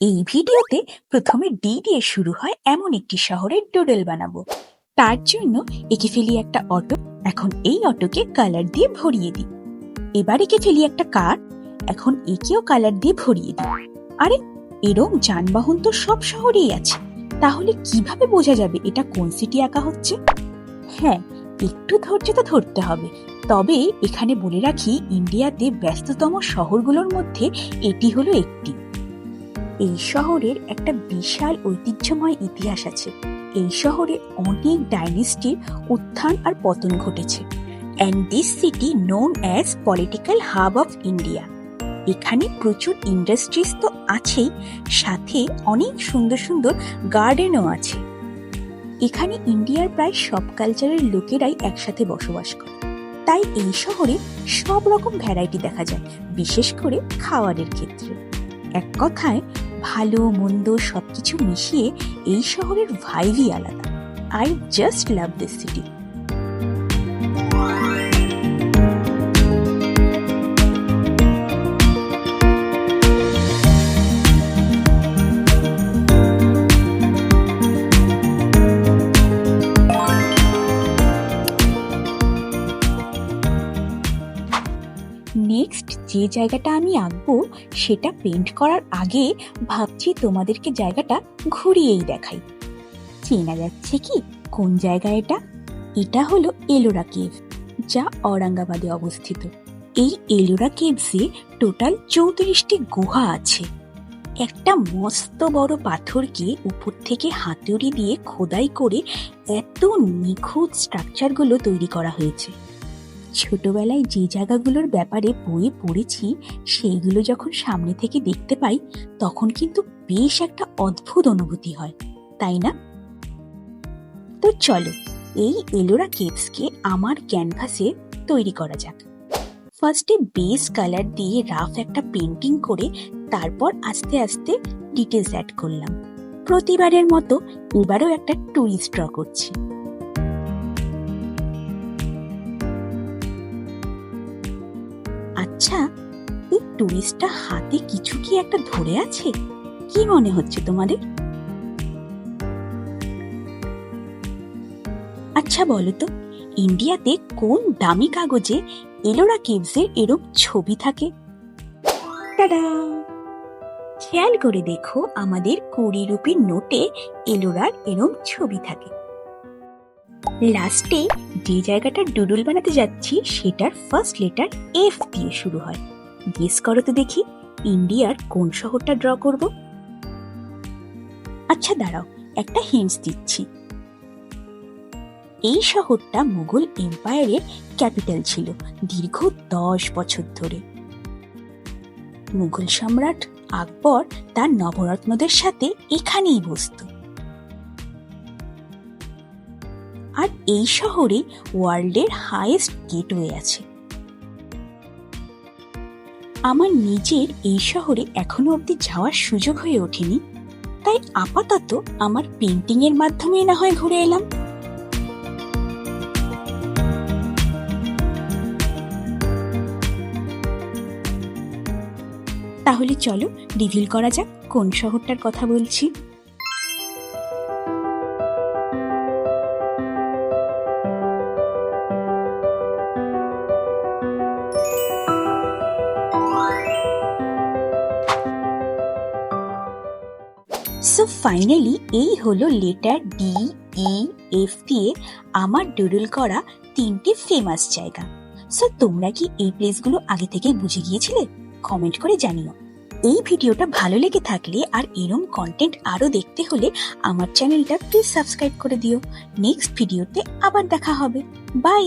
এই ভিডিওতে প্রথমে ডি দিয়ে শুরু হয় এমন একটি শহরের ডুডল বানাবো। তার জন্য এঁকে ফেলি একটা অটো। এখন এই অটোকে কালার দিয়ে ভরিয়ে দিই। এবার এঁকে ফেলি একটা কার। এখন একেও কালার দিয়ে ভরিয়ে দিই। আরে, এরকম যানবাহন তো সব শহরেই আছে, তাহলে কিভাবে বোঝা যাবে এটা কোন সিটি আঁকা হচ্ছে? হ্যাঁ, একটু ধৈর্য তো ধরতে হবে। তবে এখানে বলে রাখি, ইন্ডিয়াতে ব্যস্ততম শহরগুলোর মধ্যে এটি হলো একটি। এই শহরের একটা বিশাল ঐতিহ্যময় ইতিহাস আছে। এই শহরে অনেক ডাইনেস্টির উত্থান আর পতন ঘটেছে। And this city known as political hub of India. এখানে প্রচুর ইন্ডাস্ট্রিজ তো আছেই, সাথে অনেক সুন্দর সুন্দর গার্ডেনও আছে। এখানে ইন্ডিয়ার প্রায় সব কালচারের লোকেরাই একসাথে বসবাস করে, তাই এই শহরে সব রকম ভ্যারাইটি দেখা যায়, বিশেষ করে খাবারের ক্ষেত্রে। এক কথায়, ভালো মন্দ সবকিছু মিশিয়ে এই শহরের ভাইবই আলাদা। I just love this city. Next যে জায়গাটা আমি আঁকবো সেটা পেইন্ট করার আগে ভাবছি তোমাদেরকে জায়গাটা ঘুরিয়েই দেখাই। চেনা যাচ্ছে কি কোন জায়গা এটা? এটা হলো এলোরা কেভ, যা ঔরঙ্গাবাদে অবস্থিত। এই এলোরা কেভসে টোটাল 34টি গুহা আছে। একটা মস্ত বড় পাথরকে উপর থেকে হাতুড়ি দিয়ে খোদাই করে এত নিখুঁত স্ট্রাকচারগুলো তৈরি করা হয়েছে। ছোটবেলায় যে জায়গাগুলোর ব্যাপারে বইয়ে পড়েছি, সেইগুলো যখন সামনে থেকে দেখতে পাই, তখন কিন্তু বেশ একটা অদ্ভুত অনুভূতি হয়, তাই না? তো চলো, এই এলোরা কেভসকে আমার ক্যানভাসে তৈরি করা যাক। ফার্স্টে বেস কালার দিয়ে রাফ একটা পেন্টিং করে তারপর আস্তে আস্তে ডিটেলস অ্যাড করলাম। প্রতিবারের মতো এবারও একটা টুরিস্ট ড্র করছি। আচ্ছা, এই টুরিস্টটা হাতে কিছু কি একটা ধরে আছে? কি মনে হচ্ছে তোমাদের? আচ্ছা বলো তো, ইন্ডিয়াতে কোন দামি কাগজে এলোরা কেভসের এরকম ছবি থাকে? টাডা! খেয়াল করে দেখো, আমাদের 20 রুপির নোটে এলোরার এরকম ছবি থাকে। লাস্টে যে জায়গাটা ডুডল বানাতে যাচ্ছি সেটার ফার্স্ট লেটার এফ দিয়ে শুরু হয়। গেস করো তো দেখি, ইন্ডিয়ার কোন শহরটা ড্র করব? আচ্ছা দাঁড়াও, একটা হিন্টস দিচ্ছি। এই শহরটা মুঘল এম্পায়ারের ক্যাপিটাল ছিল দীর্ঘ 10 বছর ধরে। মুঘল সম্রাট আকবর তার নবরত্নদের সাথে এখানেই বসত। আর এই শহরে ওয়ার্ল্ডের হাইয়েস্ট গেটওয়ে আছে। আমার নিজের এই শহরে এখনো অবধি যাওয়ার সুযোগ হয়ে ওঠেনি, তাই আপাতত আমার পেন্টিং এর মাধ্যমে না হয় ঘুরে এলাম। তাহলে চলো রিভিল করা যাক কোন শহরটার কথা বলছি। সো ফাইনালি এই হলো লেটার ডি, ই, এফ দিয়ে আমার ডুডল করা 3টি ফেমাস জায়গা। সো তোমরা কি এই প্লেসগুলো আগে থেকে বুঝে গিয়েছিলে? কমেন্ট করে জানিও। এই ভিডিওটা ভালো লেগে থাকলে আর এরম কন্টেন্ট আরো দেখতে হলে আমার চ্যানেলটা প্লিজ সাবস্ক্রাইব করে দিও। নেক্সট ভিডিওতে আবার দেখা হবে। বাই।